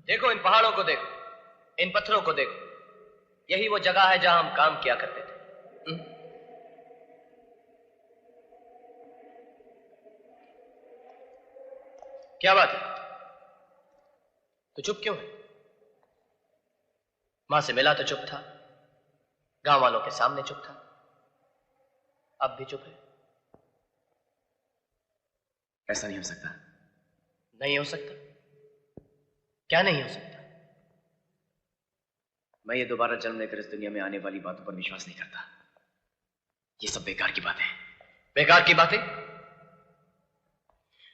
देखो इन पहाड़ों को देखो, इन पत्थरों को देखो, यही वो जगह है जहां हम काम किया करते थे। क्या बात है, तो चुप क्यों है? मां से मिला तो चुप था, गांव वालों के सामने चुप था, अब भी चुप है। ऐसा नहीं हो सकता। नहीं हो सकता? क्या नहीं हो सकता? मैं ये दोबारा जन्म लेकर इस दुनिया में आने वाली बातों पर विश्वास नहीं करता। ये सब बेकार की बातें हैं। बेकार की बातें?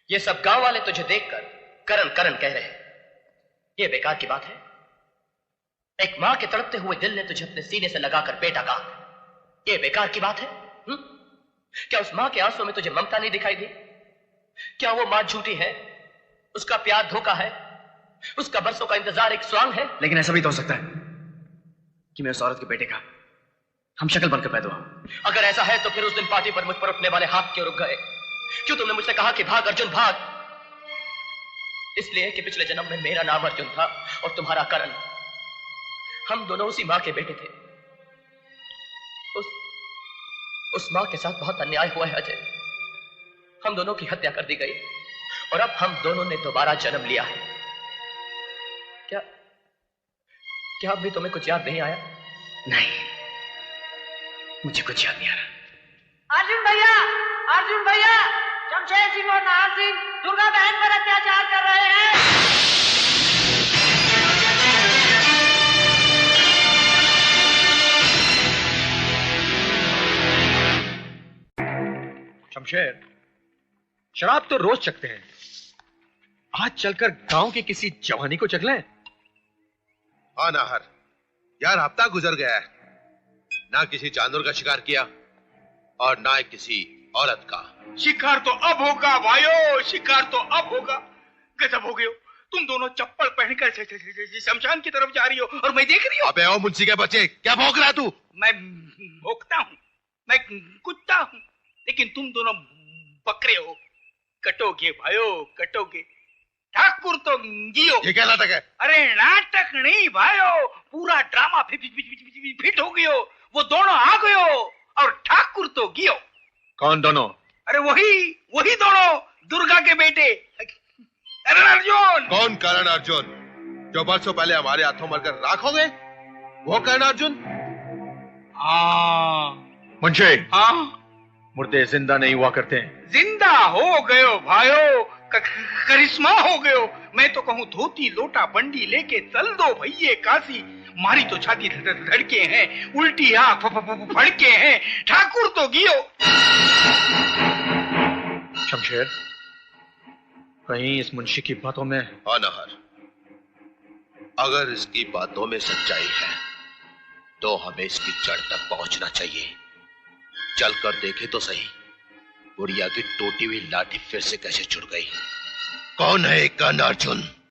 ये सब गांव वाले तुझे देखकर करन करन कह रहे हैं, ये बेकार की बात है? एक मां के तड़पते हुए दिल ने तुझे अपने सीने से लगाकर बेटा कहा, ये बेकार की बात है? क्या उस मां के आंसुओं में तुझे ममता नहीं दिखाई दी? क्या वो मां झूठी है? उसका प्यार धोखा है? उसका बरसों का इंतजार एक स्वांग है? लेकिन ऐसा भी तो हो सकता है कि मैं उस औरत के बेटे का हम शक्ल बनकर पैदा हुआ। अगर ऐसा है तो फिर उस दिन पार्टी पर मुझ पर उठने वाले हाथ क्यों रुक गए? क्यों तुमने मुझसे कहा कि भाग अर्जुन भाग? इसलिए कि पिछले जन्म में मेरा नाम अर्जुन था और तुम्हारा करण। हम दोनों उसी मां के बेटे थे। उस मां के साथ बहुत अन्याय हुआ है अजय। हम दोनों की हत्या कर दी गई और अब हम दोनों ने दोबारा जन्म लिया है। क्या अब भी तुम्हें कुछ याद नहीं आया? नहीं, मुझे कुछ याद नहीं आ रहा। अर्जुन भैया, शमशेर सिंह और नाहर सिंह दुर्गा बहन पर अत्याचार कर रहे हैं। शमशेर, शराब तो रोज चखते हैं, आज चलकर गांव की किसी जवानी को चख लें। हाँ नाहर, यार हफ्ता गुजर गया है, ना किसी जानवर का शिकार किया और ना किसी औरत का। शिकार तो अब होगा भाइयों, शिकार तो अब होगा। गजब हो गए हो, तुम दोनों चप्पल पहनकर शमशान की तरफ जा रही हो और मैं देख रही हूँ। अबे ओ मुंशी के बच्चे, क्या भौंक रहा तू? मैं भौंकता हूँ, मैं कुत्ता हूँ, लेकिन तुम दोनों बकरे हो। कटोगे भाइयों, कटोगे। ठाकुर तो जियो। ये क्या नाटक है? अरे नाटक नहीं भाइयों, पूरा ड्रामा फिट हो गयो। वो दोनों आ गयो और ठाकुर तो गियो। कौन दोनों? अरे वही दोनों, दुर्गा के बेटे। अरे अर्जुन। कौन करण अर्जुन, जो बरसों पहले हमारे हाथों मरकर राख हो गए? वो करण अर्जुन? हाँ मुंशी, हाँ, मुर्दे जिंदा नहीं हुआ करते। जिंदा हो गयो भाइयों, करिश्मा हो गयो। मैं तो कहूँ धोती लोटा बंडी लेके चल दो भैये काशी। मारी तो छाती धड़के हैं, उल्टी आंख फड़के हैं। ठाकुर तो गियो। शमशेर, कहीं इस मुंशी की बातों में? हाँ नाहर, अगर इसकी बातों में सच्चाई है तो हमें इसकी जड़ तक पहुंचना चाहिए। चलकर देखे तो सही, बुढ़िया की टूटी हुई लाठी फिर से कैसे जुड़ गई। कौन है कर्ण अर्जुन?